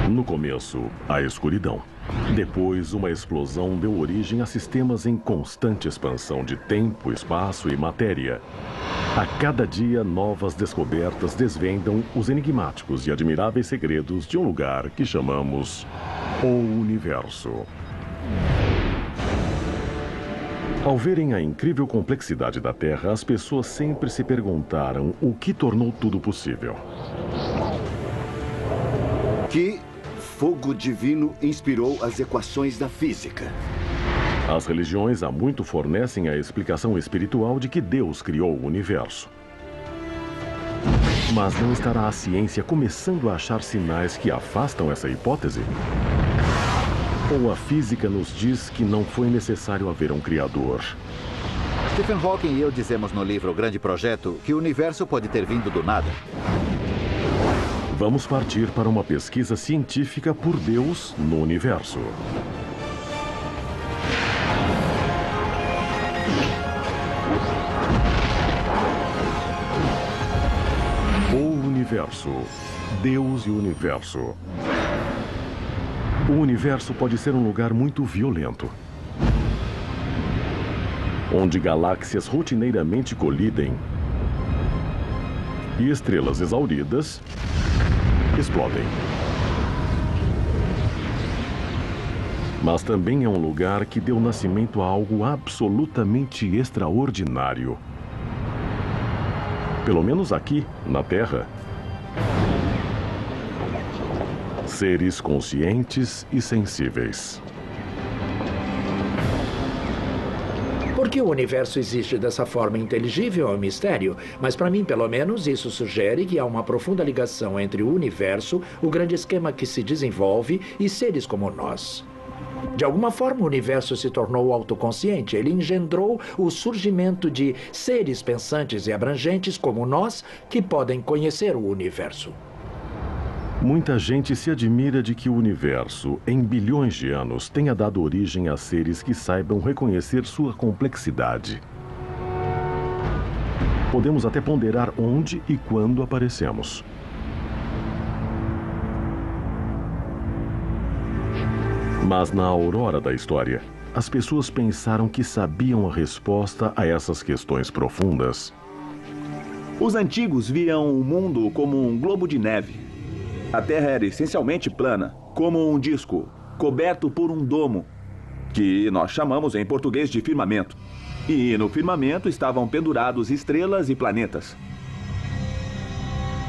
No começo, a escuridão. Depois, uma explosão deu origem a sistemas em constante expansão de tempo, espaço e matéria. A cada dia, novas descobertas desvendam os enigmáticos e admiráveis segredos de um lugar que chamamos o Universo. Ao verem a incrível complexidade da Terra, as pessoas sempre se perguntaram o que tornou tudo possível. Que fogo divino inspirou as equações da física? As religiões há muito fornecem a explicação espiritual de que Deus criou o universo. Mas não estará a ciência começando a achar sinais que afastam essa hipótese? Ou a física nos diz que não foi necessário haver um criador? Stephen Hawking e eu dizemos no livro O Grande Projeto que o universo pode ter vindo do nada. Vamos partir para uma pesquisa científica por Deus no universo. O universo. Deus e o universo. O universo pode ser um lugar muito violento, onde galáxias rotineiramente colidem e estrelas exauridas explodem. Mas também é um lugar que deu nascimento a algo absolutamente extraordinário. Pelo menos aqui, na Terra. Seres conscientes e sensíveis. Por que o universo existe dessa forma inteligível é um mistério, mas para mim, pelo menos, isso sugere que há uma profunda ligação entre o universo, o grande esquema que se desenvolve e seres como nós. De alguma forma, o universo se tornou autoconsciente. Ele engendrou o surgimento de seres pensantes e abrangentes como nós que podem conhecer o universo. Muita gente se admira de que o universo, em bilhões de anos, tenha dado origem a seres que saibam reconhecer sua complexidade. Podemos até ponderar onde e quando aparecemos. Mas na aurora da história, as pessoas pensaram que sabiam a resposta a essas questões profundas. Os antigos viam o mundo como um globo de neve. A Terra era essencialmente plana, como um disco, coberto por um domo, que nós chamamos em português de firmamento. E no firmamento estavam pendurados estrelas e planetas.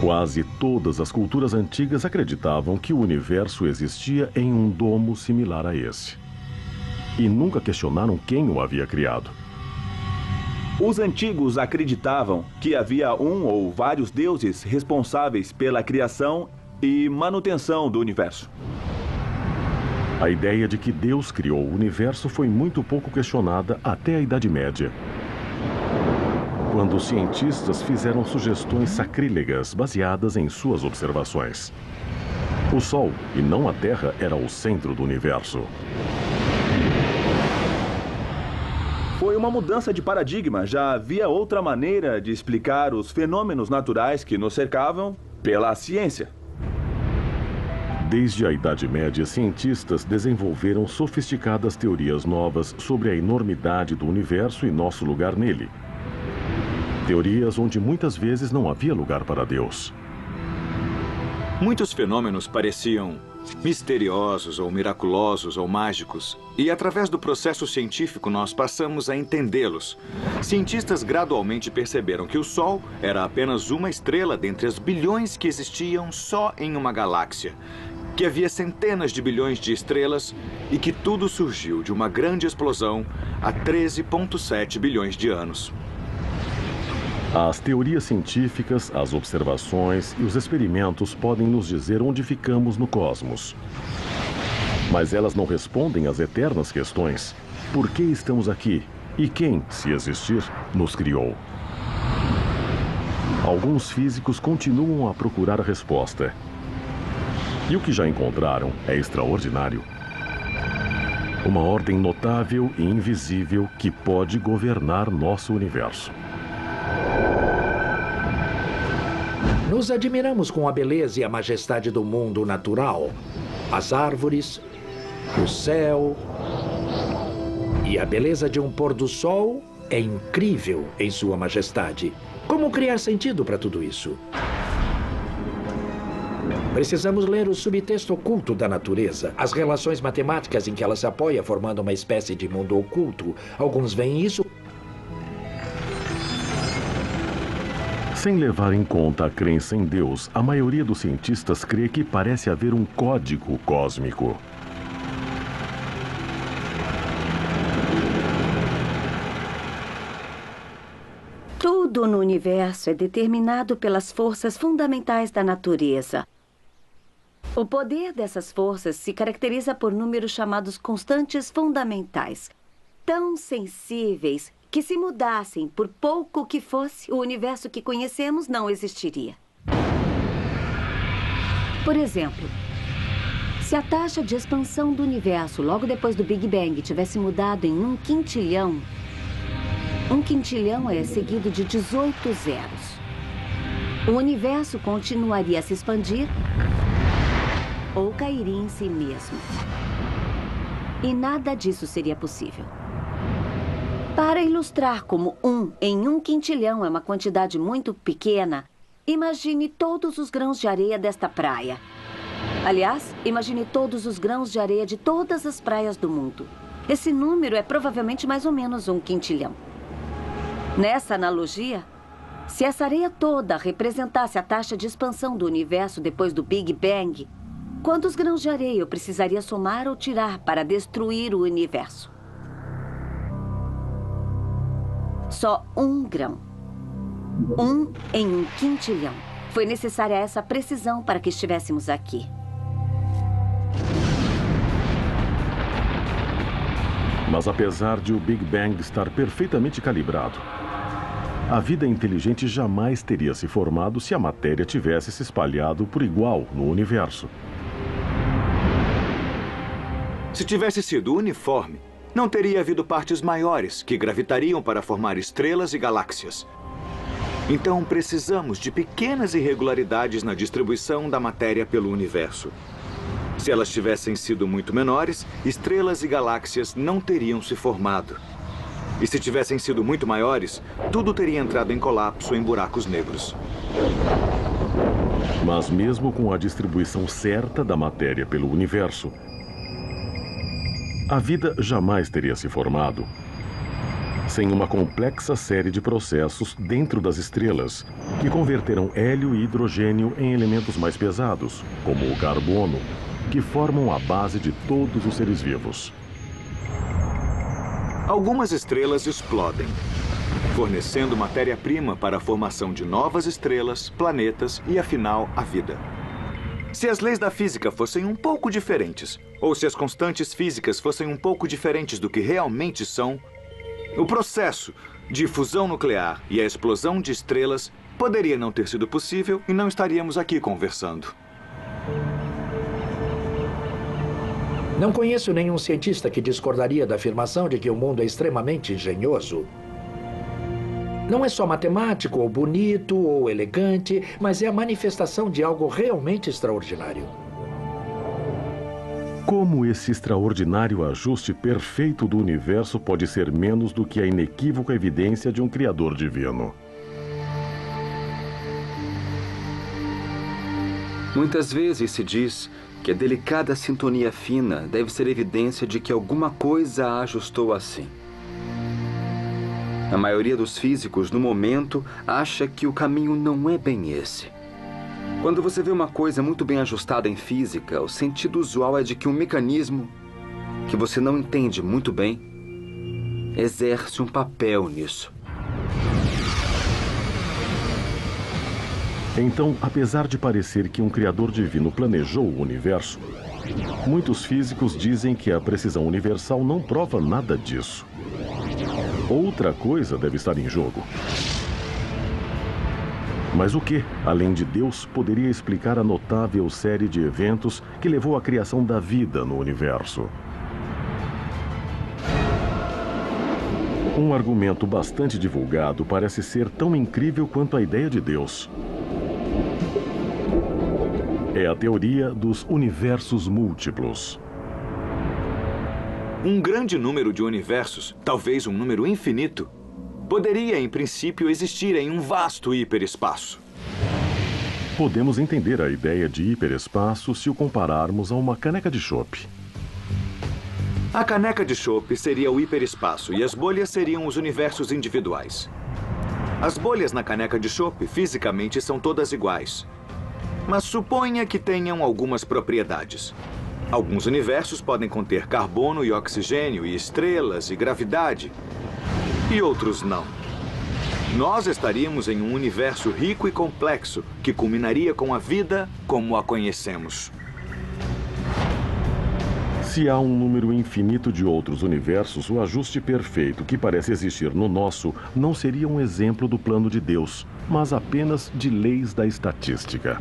Quase todas as culturas antigas acreditavam que o universo existia em um domo similar a esse. E nunca questionaram quem o havia criado. Os antigos acreditavam que havia um ou vários deuses responsáveis pela criação e manutenção do universo. A ideia de que Deus criou o universo foi muito pouco questionada até a Idade Média, quando os cientistas fizeram sugestões sacrílegas baseadas em suas observações. O Sol, e não a Terra, era o centro do universo. Foi uma mudança de paradigma. Já havia outra maneira de explicar os fenômenos naturais que nos cercavam pela ciência. Desde a Idade Média, cientistas desenvolveram sofisticadas teorias novas sobre a enormidade do universo e nosso lugar nele. Teorias onde muitas vezes não havia lugar para Deus. Muitos fenômenos pareciam misteriosos ou miraculosos ou mágicos. E através do processo científico nós passamos a entendê-los. Cientistas gradualmente perceberam que o Sol era apenas uma estrela dentre as bilhões que existiam só em uma galáxia. Que havia centenas de bilhões de estrelas e que tudo surgiu de uma grande explosão há 13,7 bilhões de anos. As teorias científicas, as observações e os experimentos podem nos dizer onde ficamos no cosmos. Mas elas não respondem às eternas questões. Por que estamos aqui? E quem, se existir, nos criou? Alguns físicos continuam a procurar a resposta. E o que já encontraram é extraordinário. Uma ordem notável e invisível que pode governar nosso universo. Nos admiramos com a beleza e a majestade do mundo natural. as árvores, o céu. E a beleza de um pôr do sol é incrível em sua majestade. Como criar sentido para tudo isso? Precisamos ler o subtexto oculto da natureza, as relações matemáticas em que ela se apoia, formando uma espécie de mundo oculto. Alguns veem isso. Sem levar em conta a crença em Deus, a maioria dos cientistas crê que parece haver um código cósmico. Tudo no universo é determinado pelas forças fundamentais da natureza. O poder dessas forças se caracteriza por números chamados constantes fundamentais, tão sensíveis que, se mudassem por pouco que fosse, o universo que conhecemos não existiria. Por exemplo, se a taxa de expansão do universo logo depois do Big Bang tivesse mudado em 1/500, 1/500 é seguido de 18 zeros. O universo continuaria a se expandir ou cairia em si mesmo. E nada disso seria possível. Para ilustrar como 1 em 1/500 é uma quantidade muito pequena, imagine todos os grãos de areia desta praia. Aliás, imagine todos os grãos de areia de todas as praias do mundo. Esse número é provavelmente mais ou menos 1/500. Nessa analogia, se essa areia toda representasse a taxa de expansão do universo depois do Big Bang, quantos grãos de areia eu precisaria somar ou tirar para destruir o universo? Só 1 grão. 1 em 1/500. Foi necessária essa precisão para que estivéssemos aqui. Mas apesar de o Big Bang estar perfeitamente calibrado, a vida inteligente jamais teria se formado se a matéria tivesse se espalhado por igual no universo. Se tivesse sido uniforme, não teria havido partes maiores que gravitariam para formar estrelas e galáxias. Então precisamos de pequenas irregularidades na distribuição da matéria pelo universo. Se elas tivessem sido muito menores, estrelas e galáxias não teriam se formado. E se tivessem sido muito maiores, tudo teria entrado em colapso em buracos negros. Mas mesmo com a distribuição certa da matéria pelo universo, a vida jamais teria se formado sem uma complexa série de processos dentro das estrelas que converteram hélio e hidrogênio em elementos mais pesados, como o carbono, que formam a base de todos os seres vivos. Algumas estrelas explodem, fornecendo matéria-prima para a formação de novas estrelas, planetas e, afinal, a vida. Se as leis da física fossem um pouco diferentes, ou se as constantes físicas fossem um pouco diferentes do que realmente são, o processo de fusão nuclear e a explosão de estrelas poderia não ter sido possível e não estaríamos aqui conversando. Não conheço nenhum cientista que discordaria da afirmação de que o mundo é extremamente engenhoso. Não é só matemático, ou bonito, ou elegante, mas é a manifestação de algo realmente extraordinário. Como esse extraordinário ajuste perfeito do universo pode ser menos do que a inequívoca evidência de um Criador divino? Muitas vezes se diz que a delicada sintonia fina deve ser evidência de que alguma coisa a ajustou assim. A maioria dos físicos, no momento, acha que o caminho não é bem esse. Quando você vê uma coisa muito bem ajustada em física, o sentido usual é de que um mecanismo que você não entende muito bem exerce um papel nisso. Então, apesar de parecer que um Criador divino planejou o universo, muitos físicos dizem que a precisão universal não prova nada disso. Outra coisa deve estar em jogo. Mas o que, além de Deus, poderia explicar a notável série de eventos que levou à criação da vida no universo? Um argumento bastante divulgado parece ser tão incrível quanto a ideia de Deus. É a teoria dos universos múltiplos. Um grande número de universos, talvez um número infinito, poderia, em princípio, existir em um vasto hiperespaço. Podemos entender a ideia de hiperespaço se o compararmos a uma caneca de chope. A caneca de chope seria o hiperespaço e as bolhas seriam os universos individuais. As bolhas na caneca de chope fisicamente são todas iguais, mas suponha que tenham algumas propriedades. Alguns universos podem conter carbono e oxigênio e estrelas e gravidade, e outros não. Nós estaríamos em um universo rico e complexo que culminaria com a vida como a conhecemos. Se há um número infinito de outros universos, o ajuste perfeito que parece existir no nosso não seria um exemplo do plano de Deus, mas apenas de leis da estatística.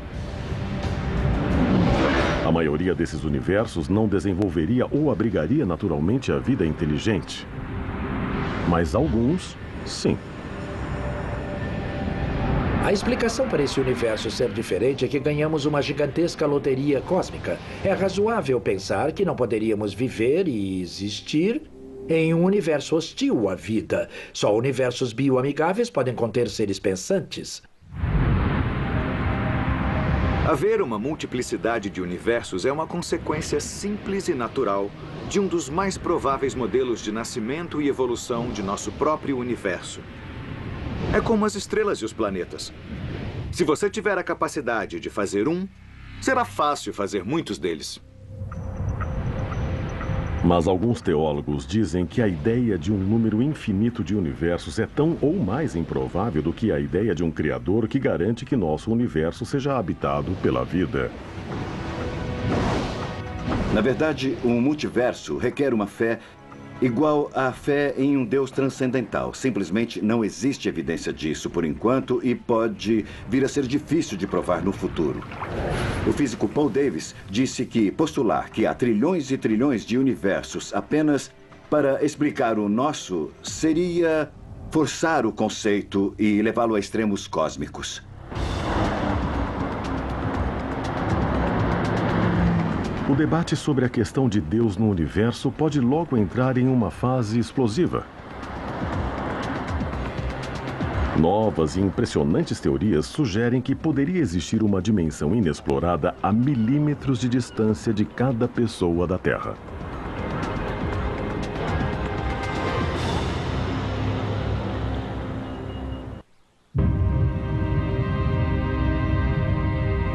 A maioria desses universos não desenvolveria ou abrigaria naturalmente a vida inteligente. Mas alguns, sim. A explicação para esse universo ser diferente é que ganhamos uma gigantesca loteria cósmica. É razoável pensar que não poderíamos viver e existir em um universo hostil à vida. Só universos bioamigáveis podem conter seres pensantes. Haver uma multiplicidade de universos é uma consequência simples e natural de um dos mais prováveis modelos de nascimento e evolução de nosso próprio universo. É como as estrelas e os planetas. Se você tiver a capacidade de fazer um, será fácil fazer muitos deles. Mas alguns teólogos dizem que a ideia de um número infinito de universos é tão ou mais improvável do que a ideia de um criador que garante que nosso universo seja habitado pela vida. Na verdade, um multiverso requer uma fé igual à fé em um Deus transcendental. Simplesmente não existe evidência disso por enquanto e pode vir a ser difícil de provar no futuro. O físico Paul Davies disse que postular que há trilhões e trilhões de universos apenas para explicar o nosso seria forçar o conceito e levá-lo a extremos cósmicos. O debate sobre a questão de Deus no universo pode logo entrar em uma fase explosiva. Novas e impressionantes teorias sugerem que poderia existir uma dimensão inexplorada a milímetros de distância de cada pessoa da Terra.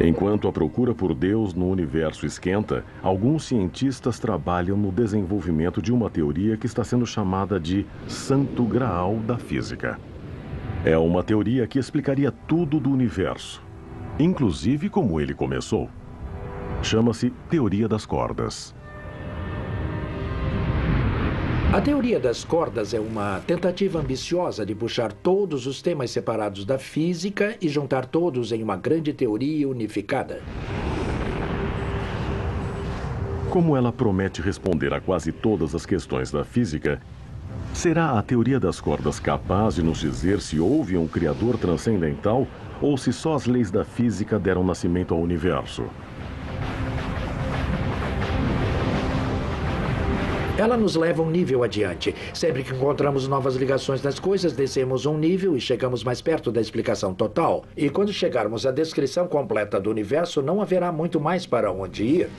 Enquanto a procura por Deus no universo esquenta, alguns cientistas trabalham no desenvolvimento de uma teoria que está sendo chamada de Santo Graal da Física. É uma teoria que explicaria tudo do universo, inclusive como ele começou. Chama-se Teoria das Cordas. A teoria das cordas é uma tentativa ambiciosa de puxar todos os temas separados da física e juntar todos em uma grande teoria unificada. Como ela promete responder a quase todas as questões da física, será a teoria das cordas capaz de nos dizer se houve um criador transcendental ou se só as leis da física deram nascimento ao universo? Ela nos leva um nível adiante. Sempre que encontramos novas ligações das coisas, descemos um nível e chegamos mais perto da explicação total. E quando chegarmos à descrição completa do universo, não haverá muito mais para onde ir.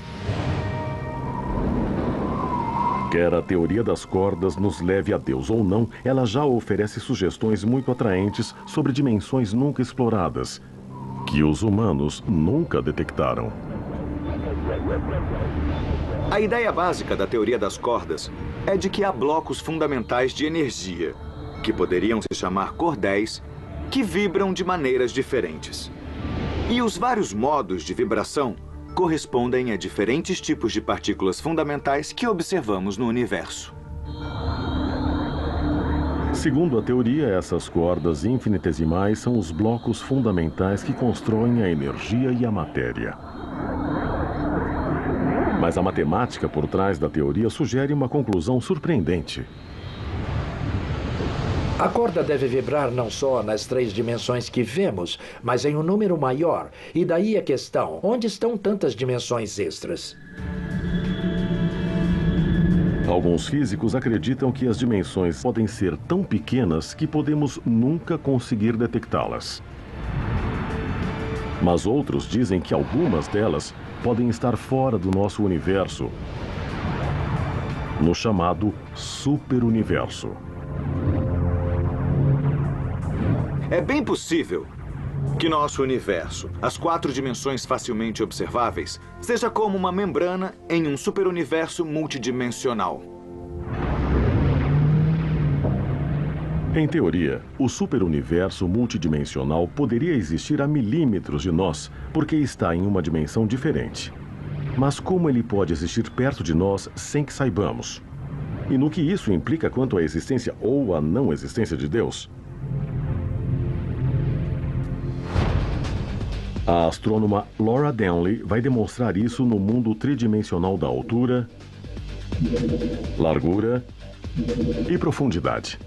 Quer a teoria das cordas nos leve a Deus ou não, ela já oferece sugestões muito atraentes sobre dimensões nunca exploradas, que os humanos nunca detectaram. A ideia básica da teoria das cordas é de que há blocos fundamentais de energia, que poderiam se chamar cordéis, que vibram de maneiras diferentes. E os vários modos de vibração correspondem a diferentes tipos de partículas fundamentais que observamos no universo. Segundo a teoria, essas cordas infinitesimais são os blocos fundamentais que constroem a energia e a matéria. Mas a matemática por trás da teoria sugere uma conclusão surpreendente. A corda deve vibrar não só nas 3 dimensões que vemos, mas em um número maior. E daí a questão: onde estão tantas dimensões extras? Alguns físicos acreditam que as dimensões podem ser tão pequenas que podemos nunca conseguir detectá-las. Mas outros dizem que algumas delas podem estar fora do nosso universo, no chamado superuniverso. É bem possível que nosso universo, as 4 dimensões facilmente observáveis, seja como uma membrana em um superuniverso multidimensional. Em teoria, o superuniverso multidimensional poderia existir a milímetros de nós, porque está em uma dimensão diferente. Mas como ele pode existir perto de nós sem que saibamos? E no que isso implica quanto à existência ou à não existência de Deus? A astrônoma Laura Denley vai demonstrar isso no mundo tridimensional da altura, largura e profundidade.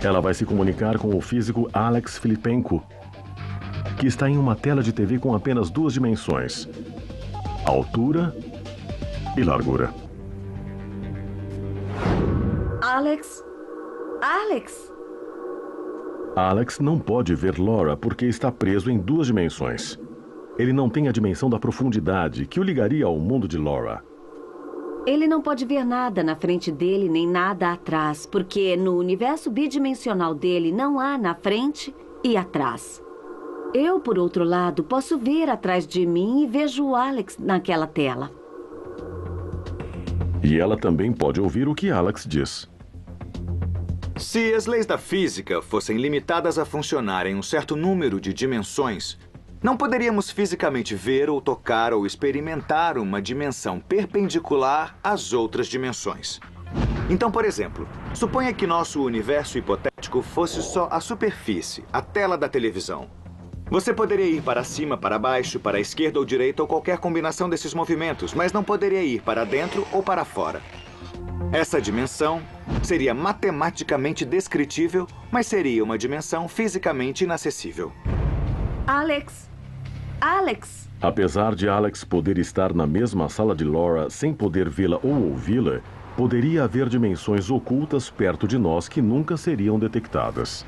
Ela vai se comunicar com o físico Alex Filipenko, que está em uma tela de TV com apenas 2 dimensões: altura e largura. Alex? Alex? Alex não pode ver Laura porque está preso em 2 dimensões. Ele não tem a dimensão da profundidade que o ligaria ao mundo de Laura. Ele não pode ver nada na frente dele nem nada atrás, porque no universo bidimensional dele não há na frente e atrás. Eu, por outro lado, posso ver atrás de mim e vejo o Alex naquela tela. E ela também pode ouvir o que Alex diz. Se as leis da física fossem limitadas a funcionar em um certo número de dimensões, não poderíamos fisicamente ver ou tocar ou experimentar uma dimensão perpendicular às outras dimensões. Então, por exemplo, suponha que nosso universo hipotético fosse só a superfície, a tela da televisão. Você poderia ir para cima, para baixo, para a esquerda ou direita ou qualquer combinação desses movimentos, mas não poderia ir para dentro ou para fora. Essa dimensão seria matematicamente descritível, mas seria uma dimensão fisicamente inacessível. Alex! Alex! Apesar de Alex poder estar na mesma sala de Laura sem poder vê-la ou ouvi-la, poderia haver dimensões ocultas perto de nós que nunca seriam detectadas.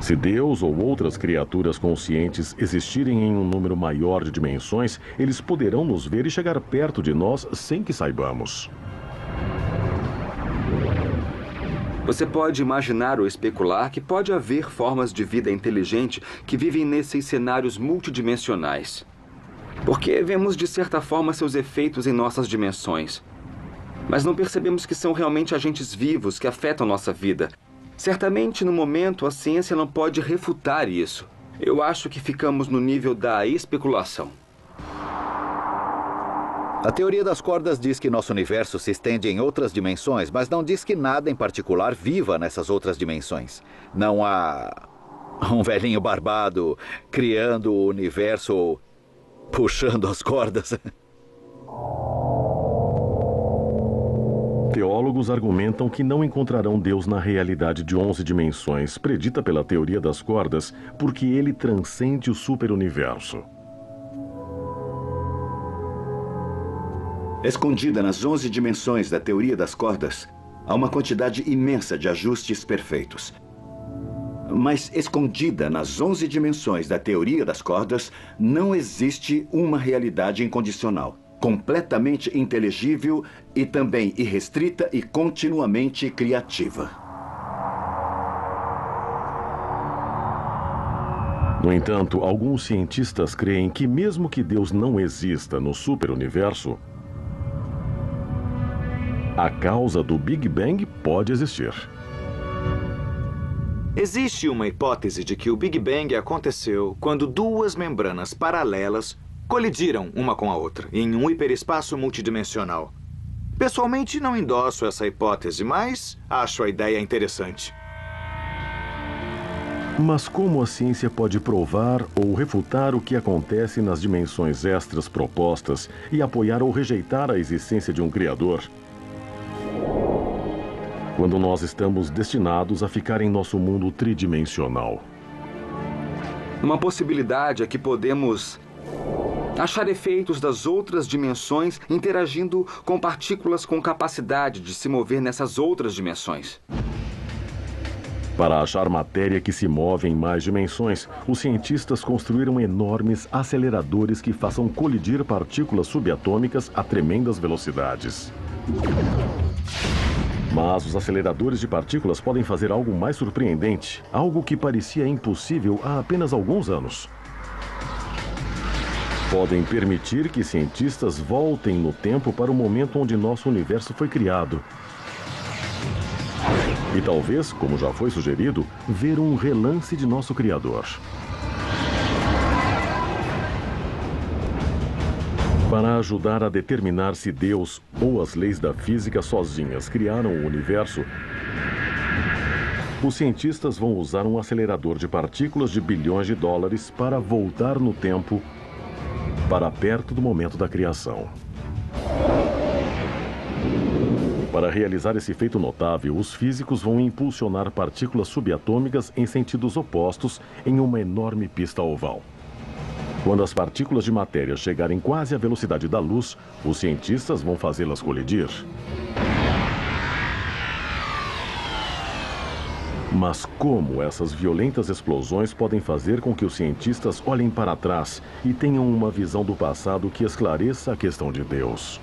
Se Deus ou outras criaturas conscientes existirem em um número maior de dimensões, eles poderão nos ver e chegar perto de nós sem que saibamos. Você pode imaginar ou especular que pode haver formas de vida inteligente que vivem nesses cenários multidimensionais. Porque vemos de certa forma seus efeitos em nossas dimensões. Mas não percebemos que são realmente agentes vivos que afetam nossa vida. Certamente, no momento, a ciência não pode refutar isso. Eu acho que ficamos no nível da especulação. A teoria das cordas diz que nosso universo se estende em outras dimensões, mas não diz que nada em particular viva nessas outras dimensões. Não há um velhinho barbado criando o universo ou puxando as cordas. Teólogos argumentam que não encontrarão Deus na realidade de 11 dimensões, predita pela teoria das cordas, porque ele transcende o superuniverso. Escondida nas 11 dimensões da teoria das cordas, há uma quantidade imensa de ajustes perfeitos. Mas escondida nas 11 dimensões da teoria das cordas, não existe uma realidade incondicional, completamente inteligível e também irrestrita e continuamente criativa. No entanto, alguns cientistas creem que mesmo que Deus não exista no superuniverso, a causa do Big Bang pode existir. Existe uma hipótese de que o Big Bang aconteceu quando 2 membranas paralelas colidiram uma com a outra, em um hiperespaço multidimensional. Pessoalmente, não endosso essa hipótese, mas acho a ideia interessante. Mas como a ciência pode provar ou refutar o que acontece nas dimensões extras propostas e apoiar ou rejeitar a existência de um Criador? quando nós estamos destinados a ficar em nosso mundo tridimensional. Uma possibilidade é que podemos achar efeitos das outras dimensões interagindo com partículas com capacidade de se mover nessas outras dimensões. Para achar matéria que se move em mais dimensões, os cientistas construíram enormes aceleradores que façam colidir partículas subatômicas a tremendas velocidades. Mas os aceleradores de partículas podem fazer algo mais surpreendente, algo que parecia impossível há apenas alguns anos. Podem permitir que cientistas voltem no tempo para o momento onde nosso universo foi criado. E talvez, como já foi sugerido, ver um relance de nosso Criador. Para ajudar a determinar se Deus ou as leis da física sozinhas criaram o universo, os cientistas vão usar um acelerador de partículas de bilhões de dólares para voltar no tempo para perto do momento da criação. Para realizar esse feito notável, os físicos vão impulsionar partículas subatômicas em sentidos opostos em uma enorme pista oval. Quando as partículas de matéria chegarem quase à velocidade da luz, os cientistas vão fazê-las colidir. Mas como essas violentas explosões podem fazer com que os cientistas olhem para trás e tenham uma visão do passado que esclareça a questão de Deus?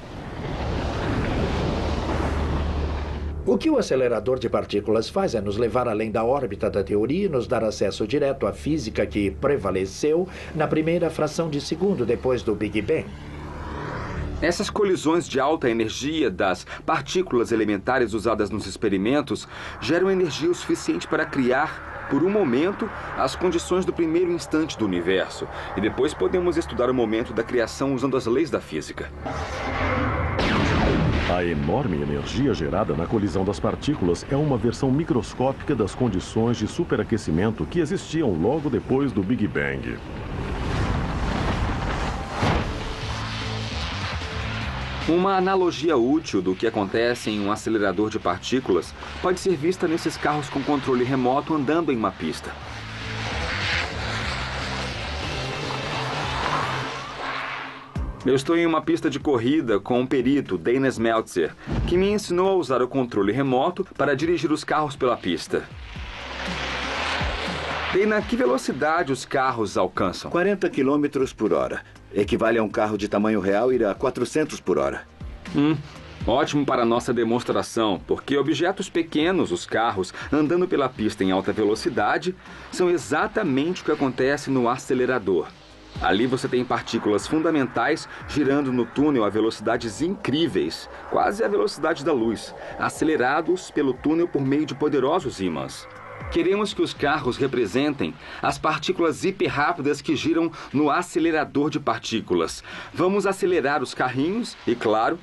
O que o acelerador de partículas faz é nos levar além da órbita da teoria e nos dar acesso direto à física que prevaleceu na primeira fração de segundo depois do Big Bang. Essas colisões de alta energia das partículas elementares usadas nos experimentos geram energia o suficiente para criar, por um momento, as condições do primeiro instante do universo. E depois podemos estudar o momento da criação usando as leis da física. A enorme energia gerada na colisão das partículas é uma versão microscópica das condições de superaquecimento que existiam logo depois do Big Bang. Uma analogia útil do que acontece em um acelerador de partículas pode ser vista nesses carros com controle remoto andando em uma pista. Eu estou em uma pista de corrida com um perito, Dana Smeltzer, que me ensinou a usar o controle remoto para dirigir os carros pela pista. Dana, que velocidade os carros alcançam? 40 km por hora. Equivale a um carro de tamanho real ir a 400 por hora. Ótimo para a nossa demonstração, porque objetos pequenos, os carros, andando pela pista em alta velocidade, são exatamente o que acontece no acelerador. Ali você tem partículas fundamentais girando no túnel a velocidades incríveis, quase a velocidade da luz, acelerados pelo túnel por meio de poderosos ímãs. Queremos que os carros representem as partículas hiperrápidas que giram no acelerador de partículas. Vamos acelerar os carrinhos e, claro,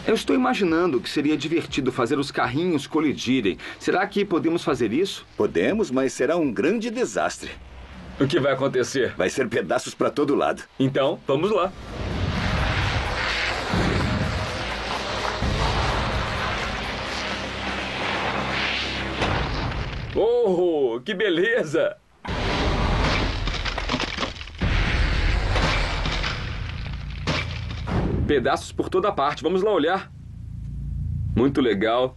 eu estou imaginando que seria divertido fazer os carrinhos colidirem. Será que podemos fazer isso? Podemos, mas será um grande desastre. O que vai acontecer? Vai ser pedaços para todo lado. Então, vamos lá. Oh, que beleza! Pedaços por toda parte. Vamos lá olhar. Muito legal.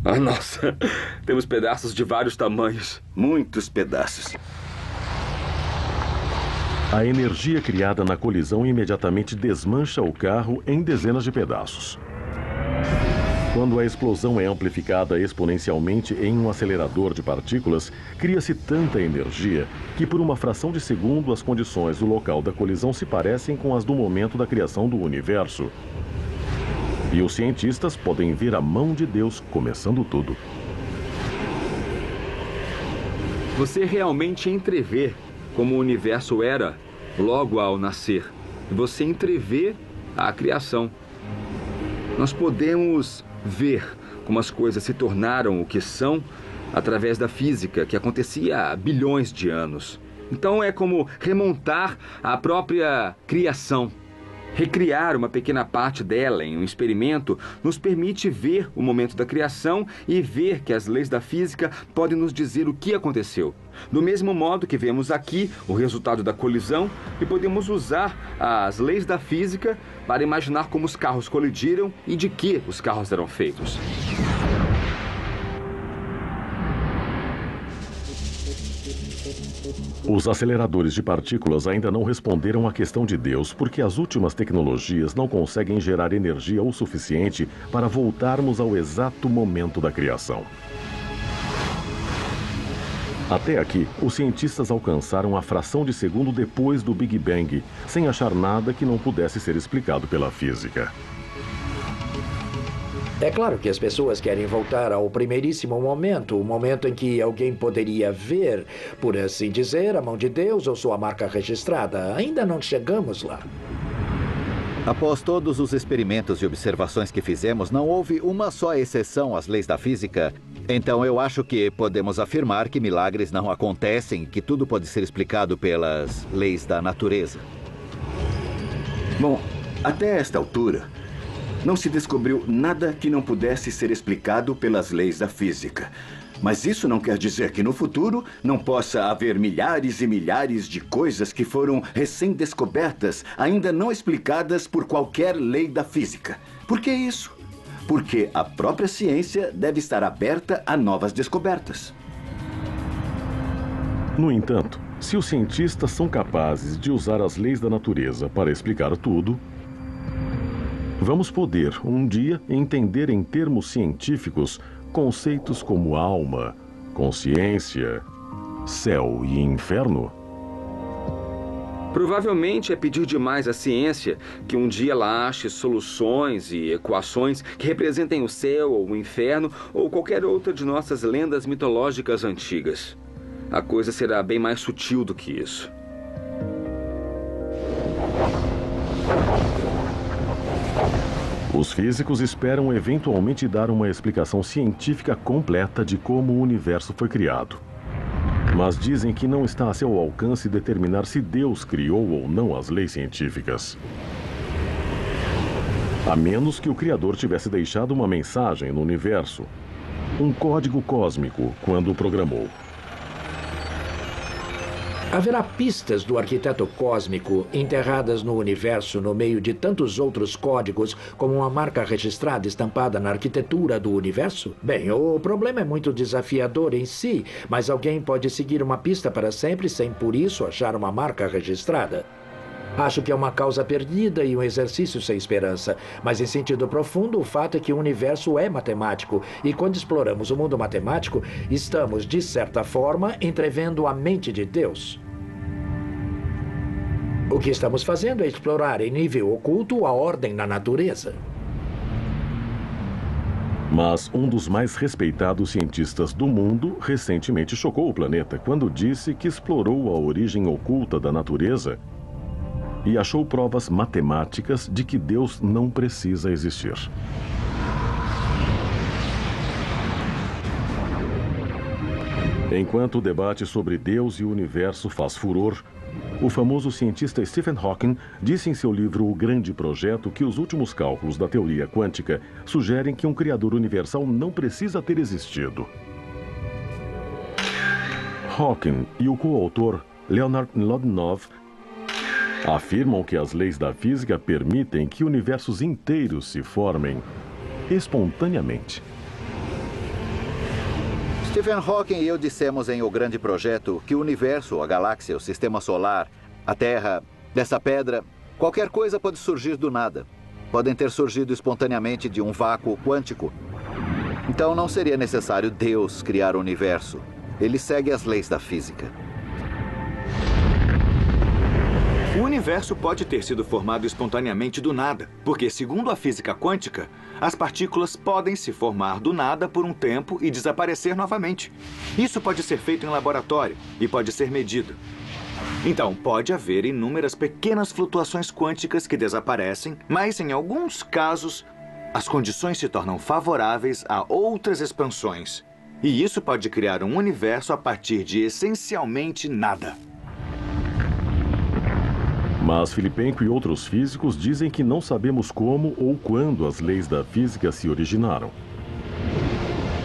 Ah, nossa. Temos pedaços de vários tamanhos. Muitos pedaços. A energia criada na colisão imediatamente desmancha o carro em dezenas de pedaços. Quando a explosão é amplificada exponencialmente em um acelerador de partículas, cria-se tanta energia que, por uma fração de segundo, as condições do local da colisão se parecem com as do momento da criação do universo. E os cientistas podem ver a mão de Deus começando tudo. Você realmente entrevê como o universo era logo ao nascer. Você entrevê a criação. Nós podemos ver como as coisas se tornaram o que são através da física, que acontecia há bilhões de anos. Então é como remontar a própria criação. Recriar uma pequena parte dela em um experimento nos permite ver o momento da criação e ver que as leis da física podem nos dizer o que aconteceu. Do mesmo modo que vemos aqui o resultado da colisão e podemos usar as leis da física para imaginar como os carros colidiram e de que os carros eram feitos. Os aceleradores de partículas ainda não responderam à questão de Deus, porque as últimas tecnologias não conseguem gerar energia o suficiente para voltarmos ao exato momento da criação. Até aqui, os cientistas alcançaram a fração de segundo depois do Big Bang, sem achar nada que não pudesse ser explicado pela física. É claro que as pessoas querem voltar ao primeiríssimo momento, o momento em que alguém poderia ver, por assim dizer, a mão de Deus ou sua marca registrada. Ainda não chegamos lá. Após todos os experimentos e observações que fizemos, não houve uma só exceção às leis da física. Então eu acho que podemos afirmar que milagres não acontecem e que tudo pode ser explicado pelas leis da natureza. Bom, até esta altura, não se descobriu nada que não pudesse ser explicado pelas leis da física. Mas isso não quer dizer que no futuro não possa haver milhares e milhares de coisas que foram recém-descobertas, ainda não explicadas por qualquer lei da física. Por que isso? Porque a própria ciência deve estar aberta a novas descobertas. No entanto, se os cientistas são capazes de usar as leis da natureza para explicar tudo, vamos poder, um dia, entender em termos científicos conceitos como alma, consciência, céu e inferno? Provavelmente é pedir demais à ciência que um dia ela ache soluções e equações que representem o céu ou o inferno ou qualquer outra de nossas lendas mitológicas antigas. A coisa será bem mais sutil do que isso. Os físicos esperam eventualmente dar uma explicação científica completa de como o universo foi criado. Mas dizem que não está a seu alcance determinar se Deus criou ou não as leis científicas. A menos que o Criador tivesse deixado uma mensagem no universo, um código cósmico, quando o programou. Haverá pistas do arquiteto cósmico enterradas no universo no meio de tantos outros códigos como uma marca registrada estampada na arquitetura do universo? Bem, o problema é muito desafiador em si, mas alguém pode seguir uma pista para sempre sem por isso achar uma marca registrada. Acho que é uma causa perdida e um exercício sem esperança, mas em sentido profundo o fato é que o universo é matemático e quando exploramos o mundo matemático, estamos, de certa forma, entrevendo a mente de Deus. O que estamos fazendo é explorar em nível oculto a ordem na natureza. Mas um dos mais respeitados cientistas do mundo recentemente chocou o planeta quando disse que explorou a origem oculta da natureza e achou provas matemáticas de que Deus não precisa existir. Enquanto o debate sobre Deus e o universo faz furor, o famoso cientista Stephen Hawking disse em seu livro O Grande Projeto que os últimos cálculos da teoria quântica sugerem que um criador universal não precisa ter existido. Hawking e o coautor Leonard Mlodinow afirmam que as leis da física permitem que universos inteiros se formem espontaneamente. Stephen Hawking e eu dissemos em O Grande Projeto que o universo, a galáxia, o sistema solar, a Terra, essa pedra, qualquer coisa pode surgir do nada. Podem ter surgido espontaneamente de um vácuo quântico. Então não seria necessário Deus criar o universo. Ele segue as leis da física. O universo pode ter sido formado espontaneamente do nada, porque, segundo a física quântica, as partículas podem se formar do nada por um tempo e desaparecer novamente. Isso pode ser feito em laboratório e pode ser medido. Então, pode haver inúmeras pequenas flutuações quânticas que desaparecem, mas, em alguns casos, as condições se tornam favoráveis a outras expansões. E isso pode criar um universo a partir de essencialmente nada. Mas Filipenko e outros físicos dizem que não sabemos como ou quando as leis da física se originaram.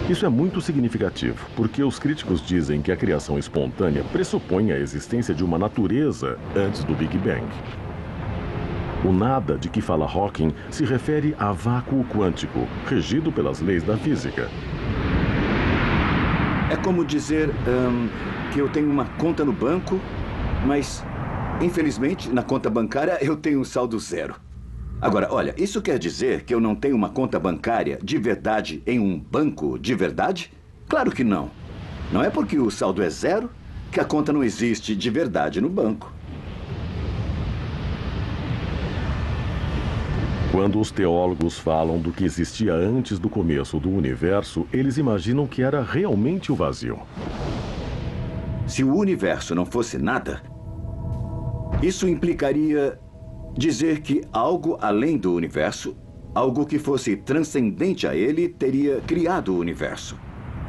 Isso é muito significativo, porque os críticos dizem que a criação espontânea pressupõe a existência de uma natureza antes do Big Bang. O nada de que fala Hawking se refere a vácuo quântico, regido pelas leis da física. É como dizer que eu tenho uma conta no banco, mas, infelizmente, na conta bancária eu tenho um saldo zero. Agora, olha, isso quer dizer que eu não tenho uma conta bancária de verdade em um banco de verdade? Claro que não. Não é porque o saldo é zero que a conta não existe de verdade no banco. Quando os teólogos falam do que existia antes do começo do universo, eles imaginam que era realmente o vazio. Se o universo não fosse nada, isso implicaria dizer que algo além do universo, algo que fosse transcendente a ele, teria criado o universo,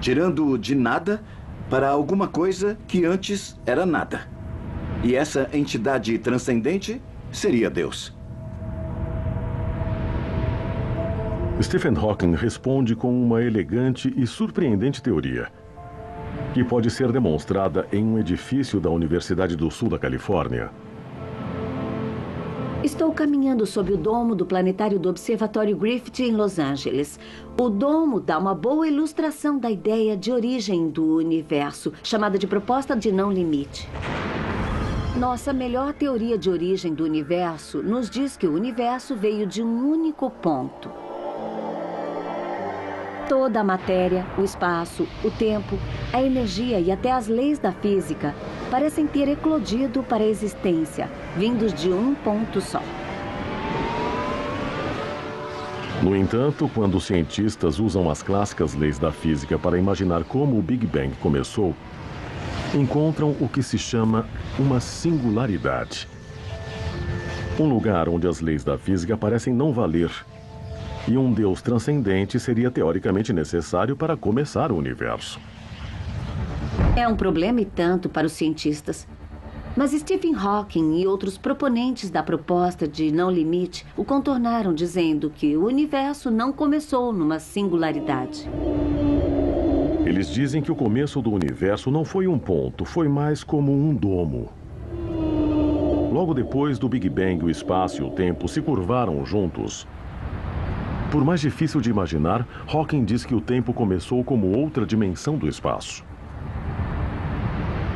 tirando-o de nada para alguma coisa que antes era nada. E essa entidade transcendente seria Deus. Stephen Hawking responde com uma elegante e surpreendente teoria, que pode ser demonstrada em um edifício da Universidade do Sul da Califórnia. Estou caminhando sob o domo do planetário do Observatório Griffith em Los Angeles. O domo dá uma boa ilustração da ideia de origem do universo, chamada de proposta de não limite. Nossa melhor teoria de origem do universo nos diz que o universo veio de um único ponto. Toda a matéria, o espaço, o tempo, a energia e até as leis da física parecem ter eclodido para a existência, vindos de um ponto só. No entanto, quando os cientistas usam as clássicas leis da física para imaginar como o Big Bang começou, encontram o que se chama uma singularidade. Um lugar onde as leis da física parecem não valer. E um Deus transcendente seria teoricamente necessário para começar o universo. É um problema e tanto para os cientistas. Mas Stephen Hawking e outros proponentes da proposta de não limite o contornaram dizendo que o universo não começou numa singularidade. Eles dizem que o começo do universo não foi um ponto, foi mais como um domo. Logo depois do Big Bang, o espaço e o tempo se curvaram juntos. Por mais difícil de imaginar, Hawking diz que o tempo começou como outra dimensão do espaço.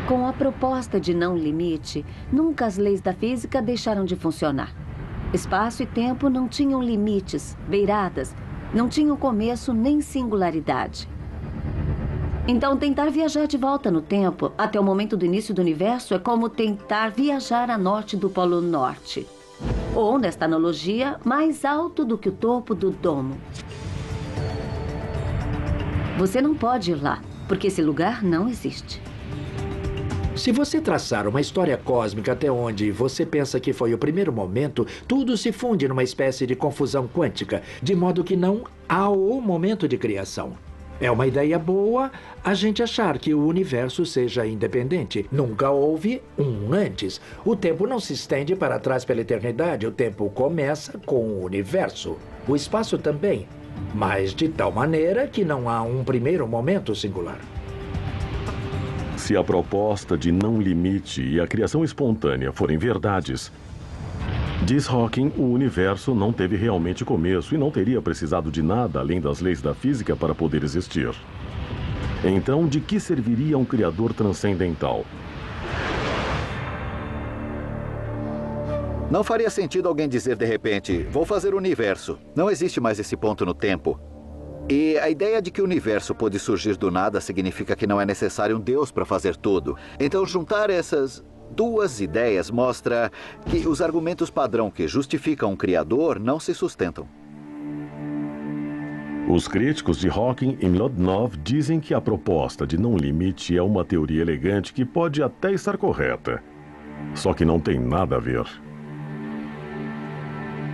Com a proposta de não limite, nunca as leis da física deixaram de funcionar. Espaço e tempo não tinham limites, beiradas, não tinham começo nem singularidade. Então, tentar viajar de volta no tempo, até o momento do início do universo, é como tentar viajar a norte do Polo Norte. Ou, nesta analogia, mais alto do que o topo do domo. Você não pode ir lá, porque esse lugar não existe. Se você traçar uma história cósmica até onde você pensa que foi o primeiro momento, tudo se funde numa espécie de confusão quântica, de modo que não há o momento de criação. É uma ideia boa a gente achar que o universo seja independente. Nunca houve um antes. O tempo não se estende para trás pela eternidade. O tempo começa com o universo. O espaço também. Mas de tal maneira que não há um primeiro momento singular. Se a proposta de não limite e a criação espontânea forem verdades, diz Hawking, o universo não teve realmente começo e não teria precisado de nada além das leis da física para poder existir. Então, de que serviria um criador transcendental? Não faria sentido alguém dizer de repente, vou fazer o universo. Não existe mais esse ponto no tempo. E a ideia de que o universo pôde surgir do nada significa que não é necessário um Deus para fazer tudo. Então, juntar essas duas ideias mostra que os argumentos padrão que justificam um criador não se sustentam. Os críticos de Hawking e Mlodinow dizem que a proposta de não limite é uma teoria elegante que pode até estar correta, só que não tem nada a ver.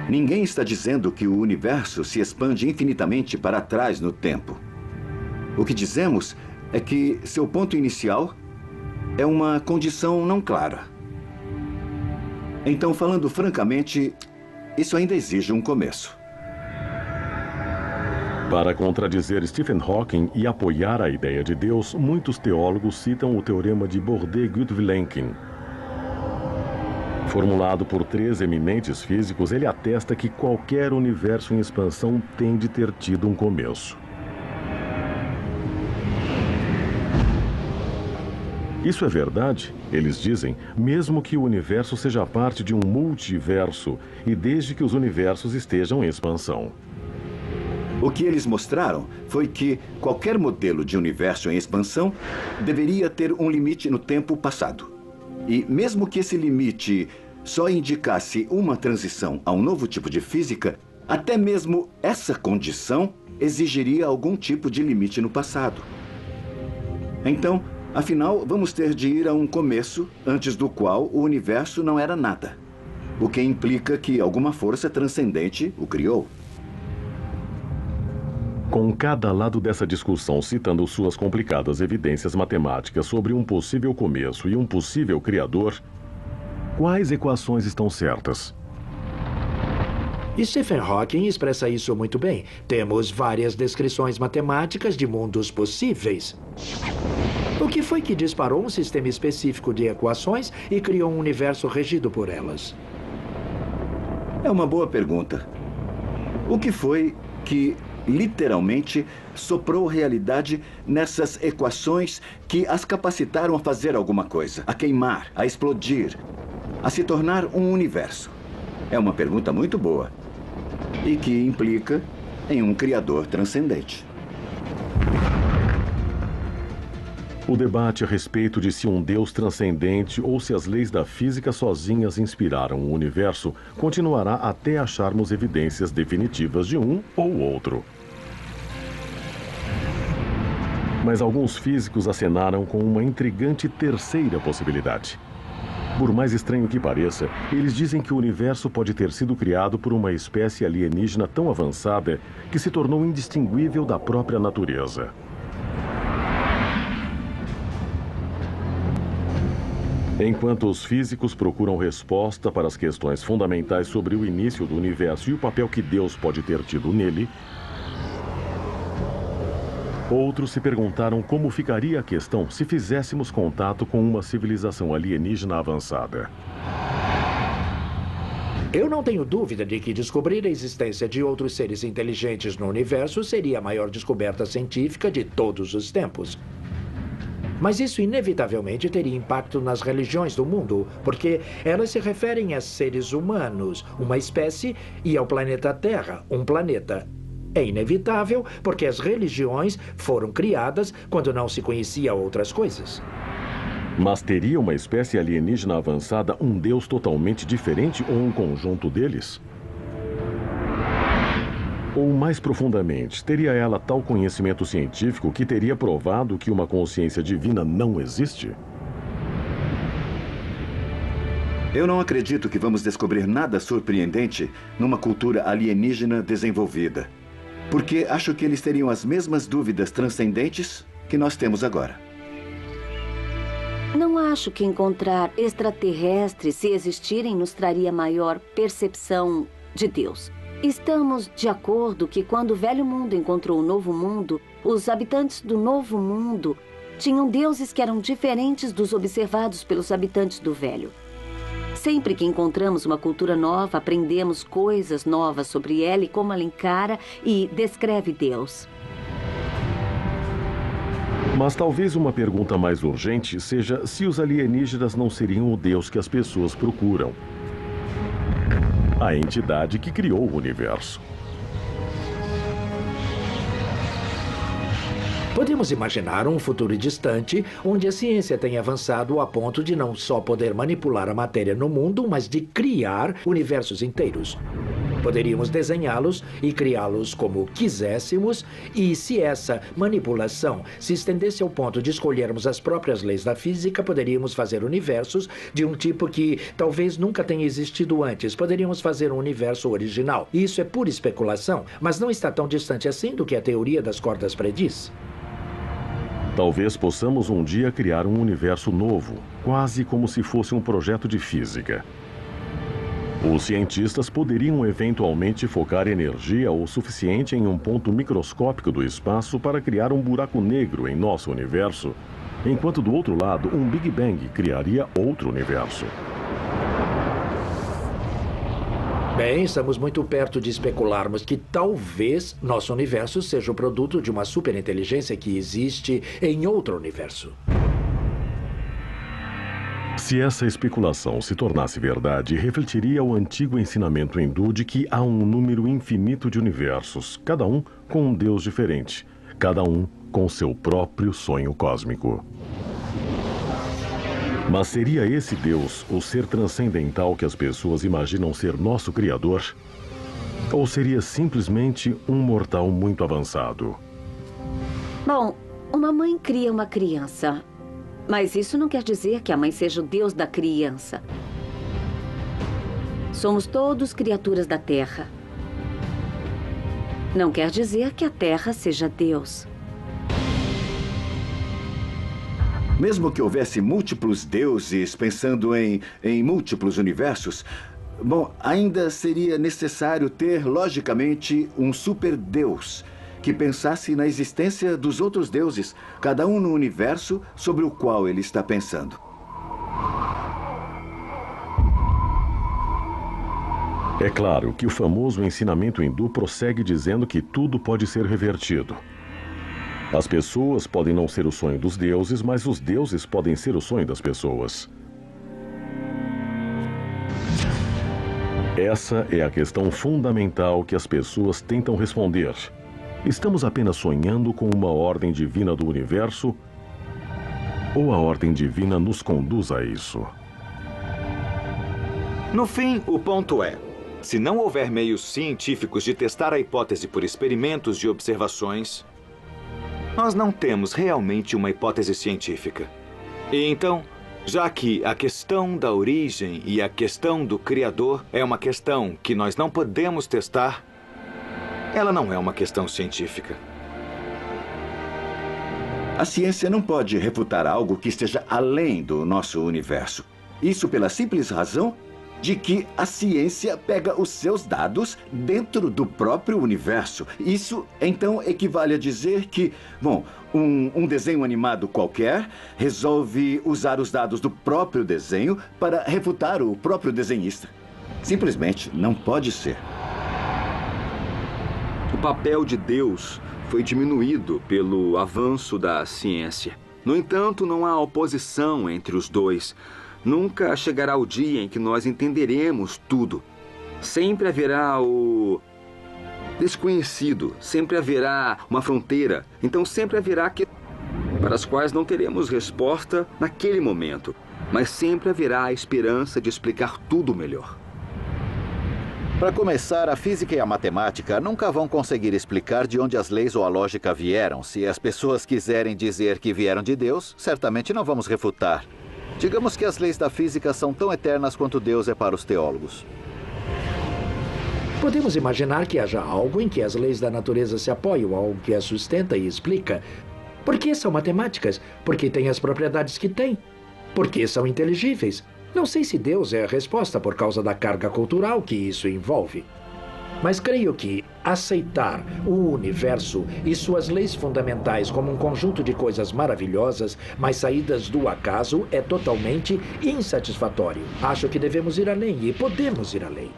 Ninguém está dizendo que o universo se expande infinitamente para trás no tempo. O que dizemos é que seu ponto inicial é uma condição não clara. Então, falando francamente, isso ainda exige um começo. Para contradizer Stephen Hawking e apoiar a ideia de Deus, muitos teólogos citam o teorema de Borde-Gutwilenkin. Formulado por 3 eminentes físicos, ele atesta que qualquer universo em expansão tem de ter tido um começo. Isso é verdade, eles dizem, mesmo que o universo seja parte de um multiverso e desde que os universos estejam em expansão. O que eles mostraram foi que qualquer modelo de universo em expansão deveria ter um limite no tempo passado. E mesmo que esse limite só indicasse uma transição a um novo tipo de física, até mesmo essa condição exigiria algum tipo de limite no passado. Então, afinal, vamos ter de ir a um começo antes do qual o universo não era nada, o que implica que alguma força transcendente o criou. Com cada lado dessa discussão citando suas complicadas evidências matemáticas sobre um possível começo e um possível criador, quais equações estão certas? Stephen Hawking expressa isso muito bem. Temos várias descrições matemáticas de mundos possíveis. O que foi que disparou um sistema específico de equações e criou um universo regido por elas? É uma boa pergunta. O que foi que literalmente soprou realidade nessas equações que as capacitaram a fazer alguma coisa, a queimar, a explodir, a se tornar um universo? É uma pergunta muito boa e que implica em um criador transcendente. O debate a respeito de se um Deus transcendente ou se as leis da física sozinhas inspiraram o universo continuará até acharmos evidências definitivas de um ou outro. Mas alguns físicos acenaram com uma intrigante terceira possibilidade. Por mais estranho que pareça, eles dizem que o universo pode ter sido criado por uma espécie alienígena tão avançada que se tornou indistinguível da própria natureza. Enquanto os físicos procuram resposta para as questões fundamentais sobre o início do universo e o papel que Deus pode ter tido nele, outros se perguntaram como ficaria a questão se fizéssemos contato com uma civilização alienígena avançada. Eu não tenho dúvida de que descobrir a existência de outros seres inteligentes no universo seria a maior descoberta científica de todos os tempos. Mas isso inevitavelmente teria impacto nas religiões do mundo, porque elas se referem a seres humanos, uma espécie, e ao planeta Terra, um planeta. É inevitável, porque as religiões foram criadas quando não se conhecia outras coisas. Mas teria uma espécie alienígena avançada um Deus totalmente diferente ou um conjunto deles? Ou mais profundamente, teria ela tal conhecimento científico que teria provado que uma consciência divina não existe? Eu não acredito que vamos descobrir nada surpreendente numa cultura alienígena desenvolvida, porque acho que eles teriam as mesmas dúvidas transcendentes que nós temos agora. Não acho que encontrar extraterrestres, se existirem, nos traria maior percepção de Deus. Estamos de acordo que quando o velho mundo encontrou o novo mundo, os habitantes do novo mundo tinham deuses que eram diferentes dos observados pelos habitantes do velho. Sempre que encontramos uma cultura nova, aprendemos coisas novas sobre ela e como ela encara e descreve Deus. Mas talvez uma pergunta mais urgente seja se os alienígenas não seriam o Deus que as pessoas procuram. A entidade que criou o universo. Podemos imaginar um futuro distante onde a ciência tenha avançado a ponto de não só poder manipular a matéria no mundo, mas de criar universos inteiros. Poderíamos desenhá-los e criá-los como quiséssemos, e se essa manipulação se estendesse ao ponto de escolhermos as próprias leis da física, poderíamos fazer universos de um tipo que talvez nunca tenha existido antes. Poderíamos fazer um universo original. Isso é pura especulação, mas não está tão distante assim do que a teoria das cordas prediz. Talvez possamos um dia criar um universo novo, quase como se fosse um projeto de física. Os cientistas poderiam eventualmente focar energia o suficiente em um ponto microscópico do espaço para criar um buraco negro em nosso universo, enquanto do outro lado um Big Bang criaria outro universo. Bem, estamos muito perto de especularmos que talvez nosso universo seja o produto de uma superinteligência que existe em outro universo. Se essa especulação se tornasse verdade, refletiria o antigo ensinamento hindu de que há um número infinito de universos, cada um com um Deus diferente, cada um com seu próprio sonho cósmico. Mas seria esse Deus o ser transcendental que as pessoas imaginam ser nosso Criador? Ou seria simplesmente um mortal muito avançado? Bom, uma mãe cria uma criança, mas isso não quer dizer que a mãe seja o Deus da criança. Somos todos criaturas da Terra. Não quer dizer que a Terra seja Deus. Mesmo que houvesse múltiplos deuses pensando em múltiplos universos, bom, ainda seria necessário ter, logicamente, um superdeus que pensasse na existência dos outros deuses, cada um no universo sobre o qual ele está pensando. É claro que o famoso ensinamento hindu prossegue dizendo que tudo pode ser revertido. As pessoas podem não ser o sonho dos deuses, mas os deuses podem ser o sonho das pessoas. Essa é a questão fundamental que as pessoas tentam responder. Estamos apenas sonhando com uma ordem divina do universo? Ou a ordem divina nos conduz a isso? No fim, o ponto é: se não houver meios científicos de testar a hipótese por experimentos de observações, nós não temos realmente uma hipótese científica. E então, já que a questão da origem e a questão do Criador é uma questão que nós não podemos testar, ela não é uma questão científica. A ciência não pode refutar algo que esteja além do nosso universo. Isso pela simples razão de que a ciência pega os seus dados dentro do próprio universo. Isso, então, equivale a dizer que, bom, um desenho animado qualquer resolve usar os dados do próprio desenho para refutar o próprio desenhista. Simplesmente não pode ser. O papel de Deus foi diminuído pelo avanço da ciência. No entanto, não há oposição entre os dois. Nunca chegará o dia em que nós entenderemos tudo. Sempre haverá o desconhecido, sempre haverá uma fronteira. Então sempre haverá para as quais não teremos resposta naquele momento. Mas sempre haverá a esperança de explicar tudo melhor. Para começar, a física e a matemática nunca vão conseguir explicar de onde as leis ou a lógica vieram. Se as pessoas quiserem dizer que vieram de Deus, certamente não vamos refutar. Digamos que as leis da física são tão eternas quanto Deus é para os teólogos. Podemos imaginar que haja algo em que as leis da natureza se apoiam, algo que as sustenta e explica. Por que são matemáticas? Porque têm as propriedades que têm. Porque são inteligíveis. Não sei se Deus é a resposta por causa da carga cultural que isso envolve. Mas creio que aceitar o universo e suas leis fundamentais como um conjunto de coisas maravilhosas, mas saídas do acaso, é totalmente insatisfatório. Acho que devemos ir além e podemos ir além.